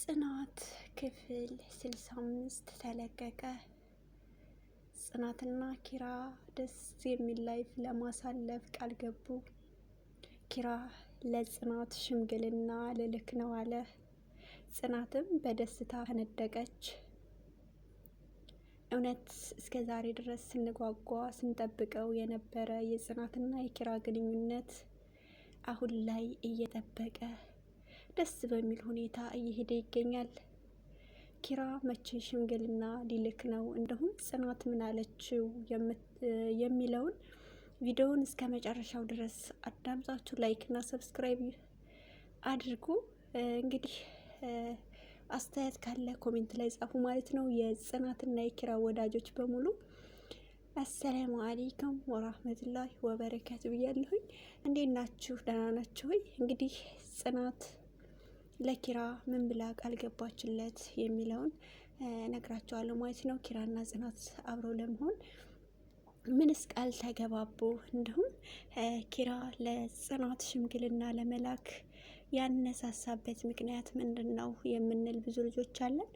ጽናት ክፍል 65 ተለቀቀ። ጽናትና ኪራ ደስ የሚል ላይፍ ለማሳለፍ ቃል ገቡ። ኪራ ለጽናት ሽምግልና ልልክ ነው አለ። ጽናትም በደስታ ፈነደቀች። እውነት እስከ ዛሬ ድረስ ስንጓጓ ስንጠብቀው የነበረ የጽናትና የኪራ ግንኙነት አሁን ላይ እየጠበቀ ደስ በሚል ሁኔታ እየሄደ ይገኛል። ኪራ መቼ ሽምግልና ሊልክ ነው፣ እንዲሁም ጽናት ምን አለችው የሚለውን ቪዲዮውን እስከ መጨረሻው ድረስ አዳምጣችሁ ላይክ እና ሰብስክራይብ አድርጉ። እንግዲህ አስተያየት ካለ ኮሜንት ላይ ጻፉ ማለት ነው። የጽናትና የኪራ ወዳጆች በሙሉ አሰላሙ አለይኩም ወራህመቱላሂ ወበረካቱ ብያለሁኝ። እንዴት ናችሁ? ደህና ናችሁ ወይ? እንግዲህ ጽናት ለኪራ ምን ብላ ቃል ገባችለት የሚለውን ነግራቸዋለሁ ማለት ነው። ኪራና ጽናት አብረው ለመሆን ምንስ ቃል ተገባቡ፣ እንዲሁም ኪራ ለጽናት ሽምግልና ለመላክ ያነሳሳበት ምክንያት ምንድን ነው የምንል ብዙ ልጆች አለን።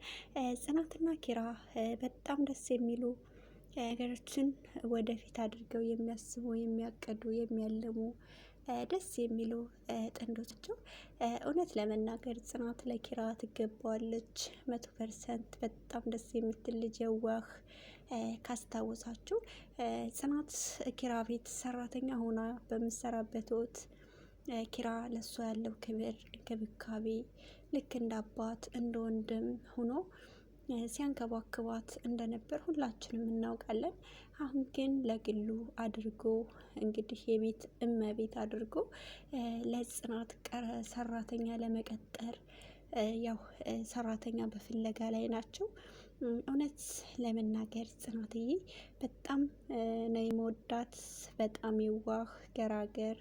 ጽናትና ኪራ በጣም ደስ የሚሉ ነገሮችን ወደፊት አድርገው የሚያስቡ የሚያቀዱ የሚያልሙ ደስ የሚሉ ጥንዶቻቸው። እውነት ለመናገር ጽናት ለኪራ ትገባዋለች 100%። በጣም ደስ የምትል ልጅ የዋህ። ካስታወሳችሁ ጽናት ኪራ ቤት ሰራተኛ ሆና በምሰራበት ወቅት ኪራ ለሷ ያለው ክብር እንክብካቤ ልክ እንደ አባት እንደ ወንድም ሆኖ ሲያንከባክባት እንደነበር ሁላችንም እናውቃለን። አሁን ግን ለግሉ አድርጎ እንግዲህ የቤት እመቤት አድርጎ ለጽናት ሰራተኛ ለመቀጠር ያው ሰራተኛ በፍለጋ ላይ ናቸው። እውነት ለመናገር ጽናትዬ በጣም ነው የምወዳት። በጣም የዋህ ገራገር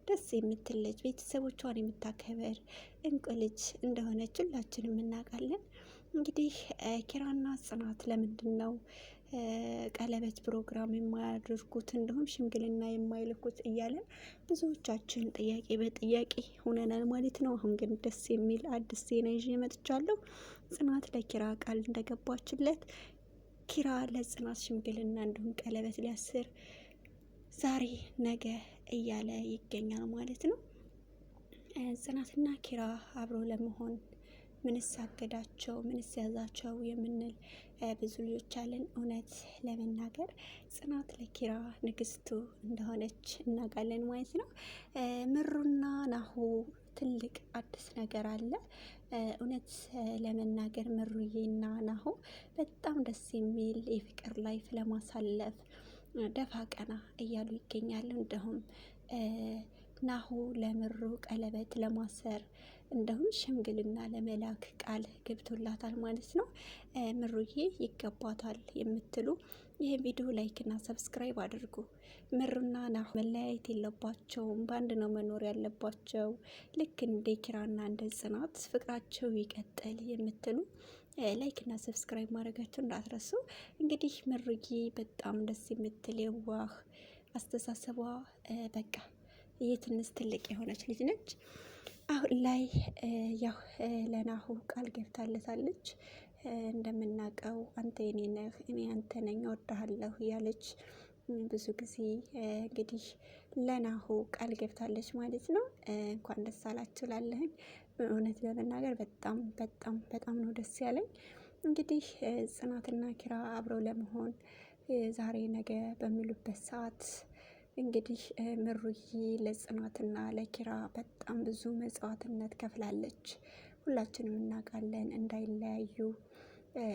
ደስ የምትል ልጅ፣ ቤተሰቦቿን የምታከበር እንቁ ልጅ እንደሆነች ሁላችንም እናውቃለን። እንግዲህ ኪራና ጽናት ለምንድን ነው ቀለበት ፕሮግራም የማያደርጉት እንዲሁም ሽምግልና የማይልኩት እያለን ብዙዎቻችን ጥያቄ በጥያቄ ሆነናል ማለት ነው። አሁን ግን ደስ የሚል አዲስ ዜና ይዤ መጥቻለሁ። ጽናት ለኪራ ቃል እንደገባችለት ኪራ ለጽናት ሽምግልና እንዲሁም ቀለበት ሊያስር ዛሬ ነገ እያለ ይገኛል ማለት ነው። ጽናትና ኪራ አብሮ ለመሆን ምንስ አገዳቸው ምንስ ያዛቸው የምንል ብዙ ልጆች አለን። እውነት ለመናገር ጽናት ለኪራ ንግስቱ እንደሆነች እናውቃለን ማለት ነው። ምሩና ናሁ ትልቅ አዲስ ነገር አለ። እውነት ለመናገር ምሩዬና ናሁ በጣም ደስ የሚል የፍቅር ላይፍ ለማሳለፍ ደፋ ቀና እያሉ ይገኛሉ። እንዲሁም ናሁ ለምሩ ቀለበት ለማሰር እንዲሁም ሽምግልና ለመላክ ቃል ገብቶላታል ማለት ነው። ምሩዬ ይገባታል የምትሉ ይህ ቪዲዮ ላይክ እና ሰብስክራይብ አድርጉ። ምሩና ናሁ መለያየት የለባቸውም፣ በአንድ ነው መኖር ያለባቸው። ልክ እንደ ኪራና እንደ ጽናት ፍቅራቸው ይቀጥል የምትሉ ላይክ እና ሰብስክራይብ ማድረጋቸው እንዳትረሱ። እንግዲህ ምሩዬ በጣም ደስ የምትል የዋህ አስተሳሰቧ በቃ የትንሽ ትልቅ የሆነች ልጅ ነች። አሁን ላይ ያው ለናሁ ቃል ገብታለታለች። እንደምናውቀው አንተ የኔ ነህ እኔ አንተ ነኝ እወድሃለሁ እያለች ብዙ ጊዜ እንግዲህ ለናሁ ቃል ገብታለች ማለት ነው። እንኳን ደስ አላችሁ ላለሁኝ እውነት ለመናገር በጣም በጣም በጣም ነው ደስ ያለኝ። እንግዲህ ጽናትና ኪራ አብረው ለመሆን ዛሬ ነገ በሚሉበት ሰዓት እንግዲህ ምሩዬ ለጽናትና ለኪራ በጣም ብዙ መስዋዕትነት ከፍላለች። ሁላችንም እናውቃለን። እንዳይለያዩ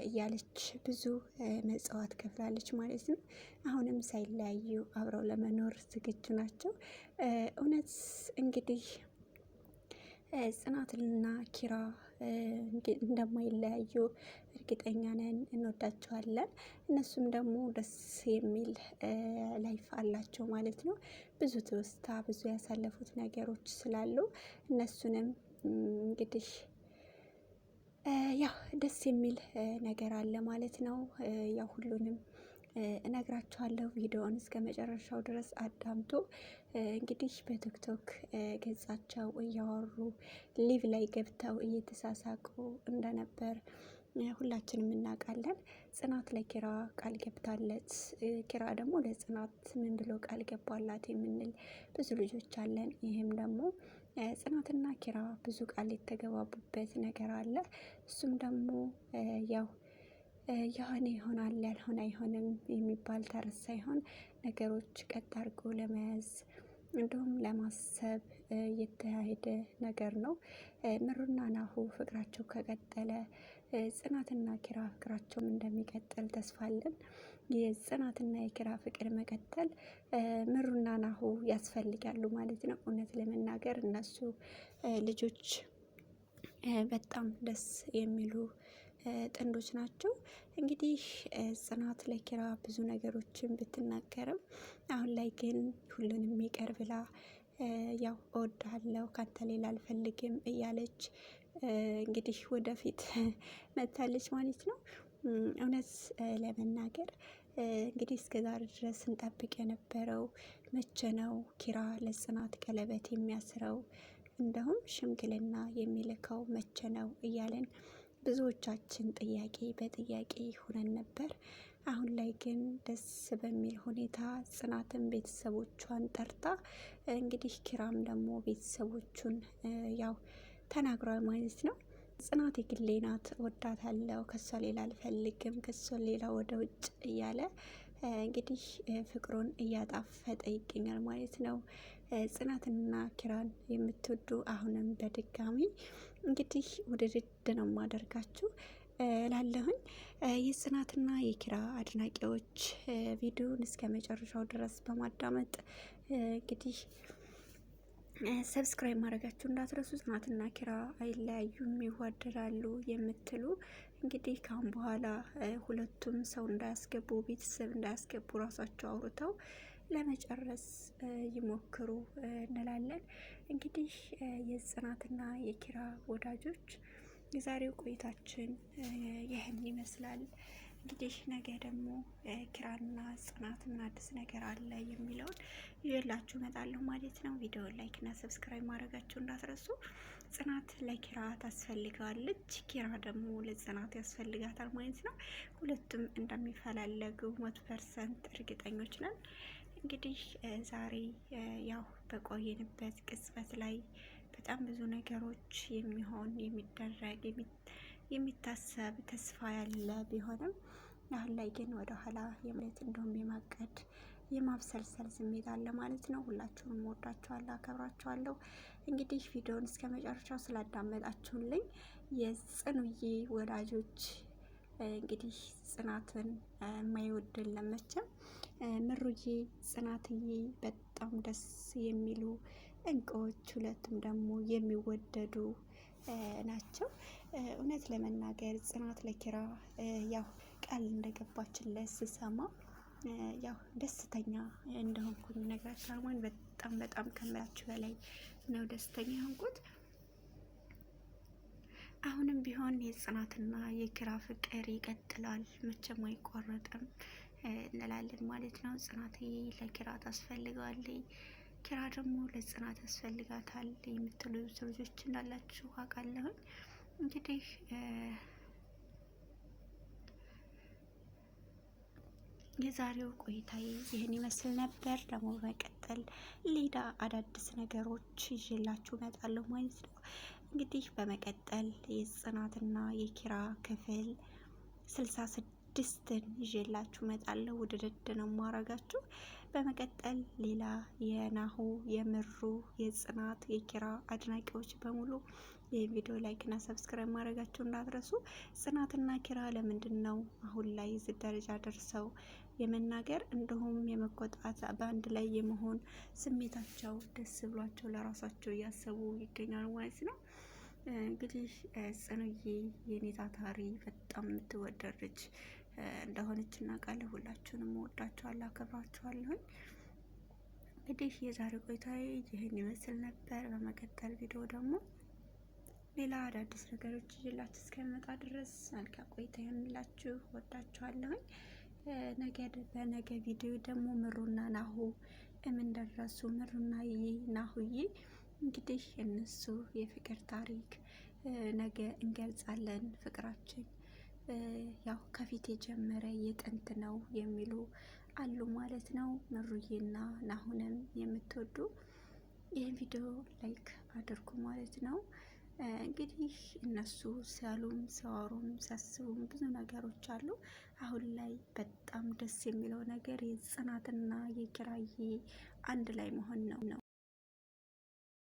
እያለች ብዙ መስዋዕት ከፍላለች ማለት ነው። አሁንም ሳይለያዩ አብረው ለመኖር ዝግጁ ናቸው። እውነት እንግዲህ ጽናትና ኪራ እንደማይለያዩ እርግጠኛ ነን። እንወዳቸዋለን። እነሱም ደግሞ ደስ የሚል ላይፍ አላቸው ማለት ነው። ብዙ ትውስታ ብዙ ያሳለፉት ነገሮች ስላሉ እነሱንም እንግዲህ ያው ደስ የሚል ነገር አለ ማለት ነው። ያው ሁሉንም እነግራችኋለሁ። ቪዲዮውን እስከ መጨረሻው ድረስ አዳምጡ። እንግዲህ በቲክቶክ ገጻቸው እያወሩ ሊቭ ላይ ገብተው እየተሳሳቁ እንደነበር ሁላችንም እናውቃለን። ጽናት ለኪራ ቃል ገብታለት፣ ኪራ ደግሞ ለጽናት ምን ብሎ ቃል ገባላት የምንል ብዙ ልጆች አለን። ይህም ደግሞ ጽናትና ኪራ ብዙ ቃል የተገባቡበት ነገር አለ። እሱም ደግሞ ያው የሆነ ይሆናል ያልሆነ አይሆንም የሚባል ተረት ሳይሆን ነገሮች ቀጥ አድርጎ ለመያዝ እንዲሁም ለማሰብ የተካሄደ ነገር ነው። ምሩና ናሁ ፍቅራቸው ከቀጠለ ጽናትና ኪራ ፍቅራቸውም እንደሚቀጥል ተስፋ አለን። የጽናትና የኪራ ፍቅር መቀጠል ምሩና ናሁ ያስፈልጋሉ ማለት ነው። እውነት ለመናገር እነሱ ልጆች በጣም ደስ የሚሉ ጥንዶች ናቸው። እንግዲህ ጽናት ለኪራ ብዙ ነገሮችን ብትናገርም አሁን ላይ ግን ሁሉንም ይቅር ብላ ያው እወድሃለሁ ካንተ ሌላ አልፈልግም እያለች እንግዲህ ወደፊት መታለች ማለት ነው። እውነት ለመናገር እንግዲህ እስከዛሬ ድረስ ስንጠብቅ የነበረው መቼ ነው ኪራ ለጽናት ቀለበት የሚያስረው እንደውም ሽምግልና የሚልከው መቼ ነው እያለን ብዙዎቻችን ጥያቄ በጥያቄ ሆነን ነበር። አሁን ላይ ግን ደስ በሚል ሁኔታ ጽናትን ቤተሰቦቿን ጠርታ እንግዲህ ኪራም ደግሞ ቤተሰቦቹን ያው ተናግሯል ማለት ነው። ጽናት የግሌ ናት፣ እወዳታለሁ፣ ከሷ ሌላ አልፈልግም፣ ከሷ ሌላ ወደ ውጭ እያለ እንግዲህ ፍቅሩን እያጣፈጠ ይገኛል ማለት ነው። ጽናትና ኪራን የምትወዱ አሁንም በድጋሚ እንግዲህ ውድድድ ነው ማደርጋችሁ ላለሁኝ የጽናትና የኪራ አድናቂዎች ቪዲዮን እስከ መጨረሻው ድረስ በማዳመጥ እንግዲህ ሰብስክራይብ ማድረጋችሁ እንዳትረሱ። ጽናትና ኪራ አይለያዩም፣ ይዋደዳሉ የምትሉ እንግዲህ ካሁን በኋላ ሁለቱም ሰው እንዳያስገቡ፣ ቤተሰብ እንዳያስገቡ ራሳቸው አውርተው ለመጨረስ ይሞክሩ እንላለን። እንግዲህ የጽናትና የኪራ ወዳጆች የዛሬው ቆይታችን ይህን ይመስላል። እንግዲህ ነገ ደግሞ ኪራና ጽናትና አዲስ ነገር አለ የሚለውን ይዤላችሁ እመጣለሁ ማለት ነው። ቪዲዮውን ላይክ እና ሰብስክራይብ ማድረጋችሁ እንዳትረሱ። ጽናት ለኪራ ታስፈልገዋለች፣ ኪራ ደግሞ ለጽናት ያስፈልጋታል ማለት ነው። ሁለቱም እንደሚፈላለጉ 100% እርግጠኞች ነን። እንግዲህ ዛሬ ያው በቆየንበት ቅጽበት ላይ በጣም ብዙ ነገሮች የሚሆን የሚደረግ የሚታሰብ ተስፋ ያለ ቢሆንም አሁን ላይ ግን ወደ ኋላ የማለት እንደውም የማቀድ የማብሰልሰል ስሜት አለ ማለት ነው። ሁላችሁንም ወዳችኋለሁ፣ አከብራችኋለሁ። እንግዲህ ቪዲዮውን እስከ መጨረሻው ስላዳመጣችሁልኝ የጽኑዬ ወዳጆች እንግዲህ ጽናትን የማይወድን ለመቼም ምሩዬ ጽናትዬ በጣም ደስ የሚሉ እንቁዎች፣ ሁለቱም ደግሞ የሚወደዱ ናቸው። እውነት ለመናገር ጽናት ለኪራ ያው ቃል እንደገባችለት ስሰማ ያው ደስተኛ እንደሆንኩኝ ነግራችኋል። በጣም በጣም ከምላችሁ በላይ ነው ደስተኛ የሆንኩት። አሁንም ቢሆን የጽናትና የኪራ ፍቅር ይቀጥላል፣ መቼም አይቋረጥም እንላለን ማለት ነው። ጽናትዬ ለኪራ ታስፈልገዋለች፣ ኪራ ደግሞ ለጽናት ያስፈልጋታል የምትሉ ልጆች እንዳላችሁ አውቃለሁኝ። እንግዲህ የዛሬው ቆይታዬ ይህን ይመስል ነበር። ደግሞ በመቀጠል ሌላ አዳዲስ ነገሮች ይዤላችሁ እመጣለሁ ማለት ነው። እንግዲህ በመቀጠል የጽናትና የኪራ ክፍል 66ን ይዤላችሁ እመጣለሁ። ውድድድ ነው ማረጋችሁ። በመቀጠል ሌላ የናሁ የምሩ የጽናት የኪራ አድናቂዎች በሙሉ ይህን ቪዲዮ ላይክ እና ሰብስክራይብ ማድረጋችሁ እንዳትረሱ። ጽናትና ኪራ ለምንድን ነው አሁን ላይ እዚህ ደረጃ ደርሰው የመናገር እንዲሁም የመቆጣት በአንድ ላይ የመሆን ስሜታቸው ደስ ብሏቸው ለራሳቸው እያሰቡ ይገኛሉ ማለት ነው። እንግዲህ ጽኑዬ የኔ ታታሪ በጣም የምትወደድ ልጅ እንደሆነች እናውቃለን። ሁላችሁንም እወዳችኋለሁ፣ አከብራችኋለሁኝ። እንግዲህ የዛሬ ቆይታዬ ይህን ይመስል ነበር። በመቀጠል ቪዲዮ ደግሞ ሌላ አዳዲስ ነገሮች ይዤላችሁ እስከምመጣ ድረስ መልካም ቆይታ ይሆንላችሁ። እወዳችኋለሁኝ። በነገ ቪዲዮ ደግሞ ምሩና ናሁ ምን ደረሱ? ምሩና ናሁዬ እንግዲህ እነሱ የፍቅር ታሪክ ነገ እንገልጻለን። ፍቅራችን ያው ከፊት የጀመረ የጥንት ነው የሚሉ አሉ ማለት ነው። ምሩዬና ናሁንም የምትወዱ ይህን ቪዲዮ ላይክ አድርጉ ማለት ነው። እንግዲህ እነሱ ሲያሉም ሲያወሩም ሲያስቡም ብዙ ነገሮች አሉ። አሁን ላይ በጣም ደስ የሚለው ነገር የጽናትና የኪራዬ አንድ ላይ መሆን ነው።